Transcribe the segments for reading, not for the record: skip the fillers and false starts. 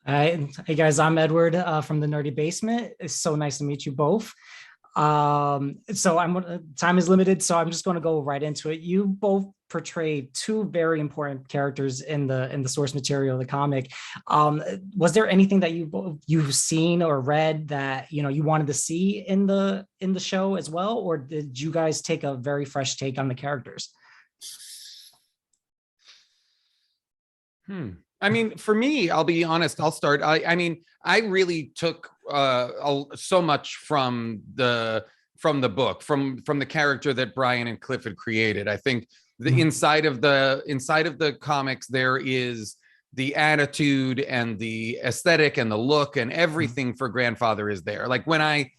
Hi, hey guys, I'm Edward from the Nerdy Basement. It's so nice to meet you both. Time is limited, so I'm just going to go right into it. You both portrayed two very important characters in the source material of the comic. Was there anything that you've seen or read that you wanted to see in the show as well, or did you guys take a very fresh take on the characters? I mean, for me, I'll be honest, I'll start. I mean, I really took so much from the book, from the character that Brian and Cliff had created. I think the inside of the comics, there is the attitude and the aesthetic and the look and everything for Grandfather is there. Like when I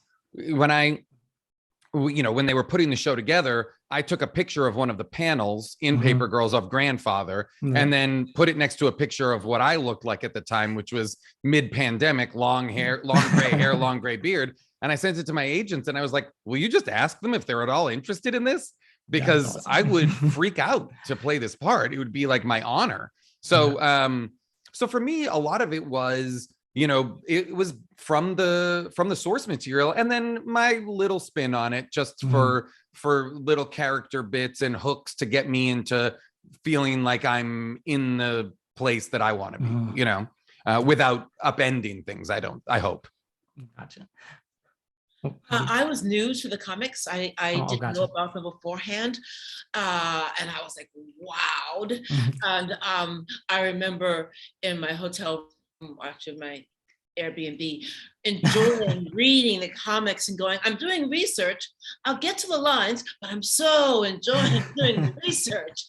when they were putting the show together, I took a picture of one of the panels in Paper Girls of Grandfather and then put it next to a picture of what I looked like at the time, which was mid-pandemic, long hair, long gray hair, long gray beard. And I sent it to my agents and I was like, will you just ask them if they're at all interested in this? Because awesome. I would freak out to play this part. It would be like my honor. So, so for me, a lot of it was, it was from the source material and then my little spin on it just for little character bits and hooks to get me into feeling like I'm in the place that I want to be, without upending things. I hope. Gotcha. I was new to the comics. I didn't know about them beforehand. And I was like, wowed. And I remember in my hotel room, actually my Airbnb, enjoying reading the comics and going, I'm doing research. I'll get to the lines, but I'm so enjoying doing the research.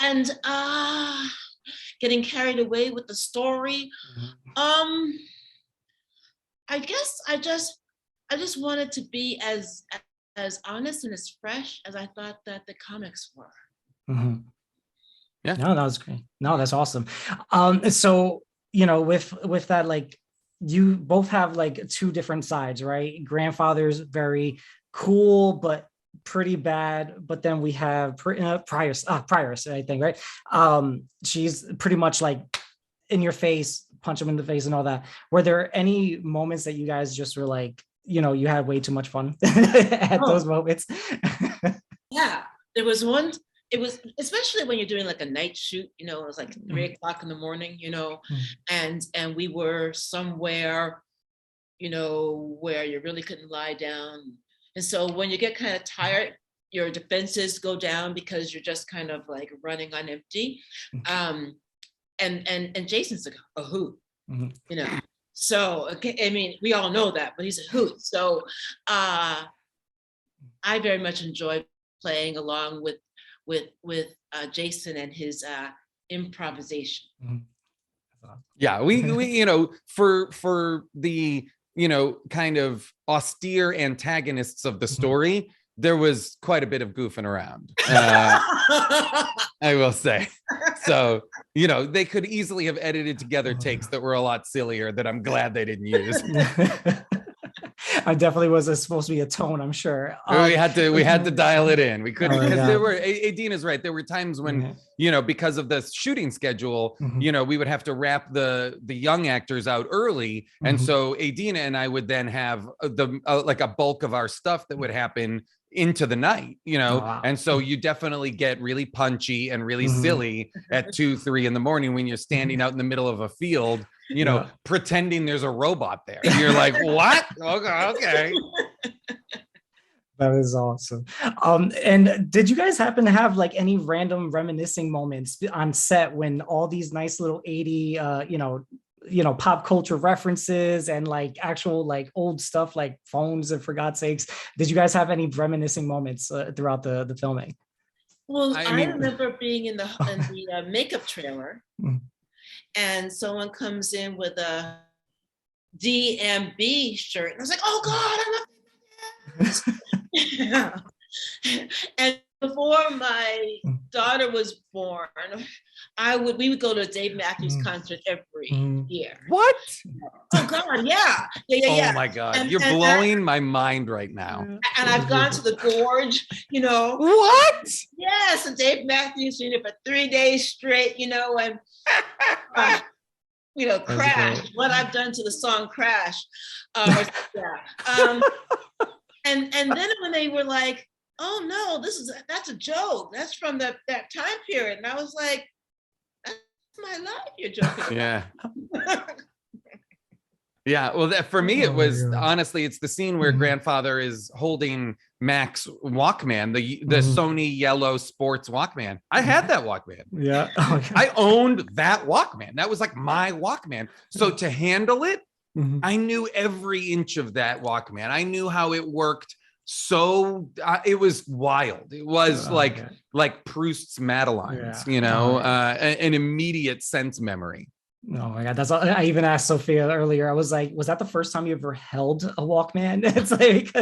And getting carried away with the story. I guess I just wanted to be as honest and as fresh as I thought that the comics were. Yeah. No, that was great. No, that's awesome. So with that, like you both have like two different sides, right? Grandfather's very cool but pretty bad, but then we have Prioress, I think, right? She's pretty much like in your face, punch him in the face and all that. Were there any moments that you guys just were like, you had way too much fun at those moments? Yeah, there was one. It was especially when you're doing like a night shoot, it was like 3:00 in the morning, and we were somewhere, where you really couldn't lie down. And so when you get kind of tired, your defenses go down because you're just kind of like running on empty. And Jason's like a hoot, So, I mean, we all know that, but he's a hoot. So I very much enjoy playing along with Jason and his improvisation. Yeah, we for the kind of austere antagonists of the story, there was quite a bit of goofing around. I will say. So, they could easily have edited together takes that were a lot sillier that I'm glad they didn't use. I definitely was supposed to be a tone, I'm sure. We had to dial it in. We couldn't, because there were, Adina's right. There were times when, because of the shooting schedule, we would have to wrap the young actors out early. And so Adina and I would then have like a bulk of our stuff that would happen into the night, and so you definitely get really punchy and really silly at 2-3 in the morning when you're standing out in the middle of a field, pretending there's a robot there. You're like, what? Okay. That is awesome. And did you guys happen to have like any random reminiscing moments on set when all these nice little 80 pop culture references and like actual like old stuff like phones, and for God's sakes, did you guys have any reminiscing moments throughout the filming? Well, I remember being in the makeup trailer and someone comes in with a DMB shirt and I was like, oh God, I love that. And before my daughter was born, we would go to a Dave Matthews concert every year. What? Oh God, yeah. Oh my God, you're blowing my mind right now. And I've gone to the Gorge, What? Yes, and Dave Matthews for 3 days straight, and Crash, what I've done to the song Crash. And then when they were like, oh no, that's a joke. That's from that time period. And I was like, that's my life you're joking about. Yeah. Well, for me, it was honestly, it's the scene where grandfather is holding Mac's Walkman, the Sony yellow sports Walkman. I had that Walkman. Yeah. I owned that Walkman. That was like my Walkman. So to handle it, I knew every inch of that Walkman. I knew how it worked. So it was wild. It was like Proust's Madeleines, an immediate sense memory. Oh my God, that's all. I even asked Sophia earlier. I was like, was that the first time you ever held a Walkman? It's like,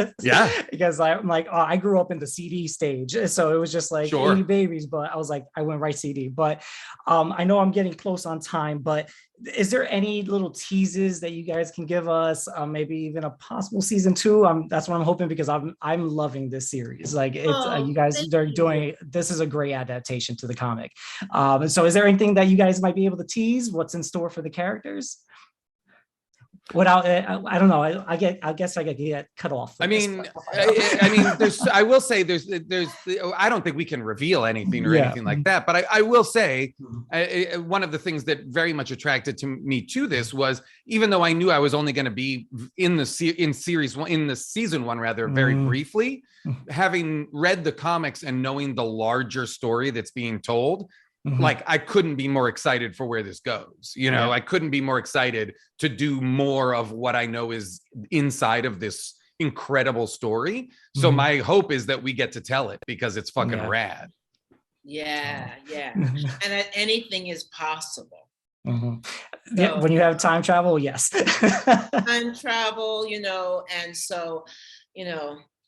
because I'm like, oh, I grew up in the CD stage. So it was just like 80 babies, but I was like, I went right CD. But I know I'm getting close on time, but is there any little teases that you guys can give us? Maybe even a possible season 2? That's what I'm hoping, because I'm loving this series. Like you guys are doing, this is a great adaptation to the comic. So is there anything that you guys might be able to tease? What's in store for the characters? Without, I don't know. I guess I could get cut off. I mean, I will say there's, I don't think we can reveal anything or anything like that, but I will say one of the things that very much attracted me to this was, even though I knew I was only going to be in the season 1 rather, very briefly, having read the comics and knowing the larger story that's being told, like I couldn't be more excited for where this goes. I couldn't be more excited to do more of what I know is inside of this incredible story. So my hope is that we get to tell it, because it's fucking rad. Yeah. And anything is possible. So, when you have time travel, yes. Time travel, and so,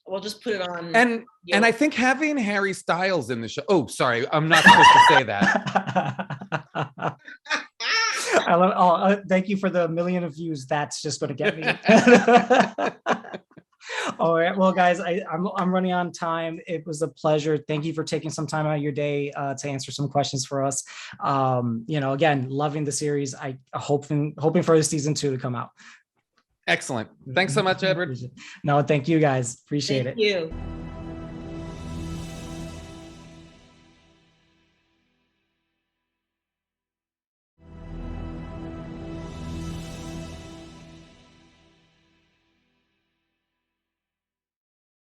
we'll just put it on. And I think having Harry Styles in the show. Oh, sorry, I'm not supposed to say that. I love. Thank you for the 1 million of views. That's just going to get me. All right, well, guys, I'm running on time. It was a pleasure. Thank you for taking some time out of your day to answer some questions for us. Again, loving the series. I hoping for the season 2 to come out. Excellent. Thanks so much, Edward. No, thank you guys. Appreciate it. Thank you.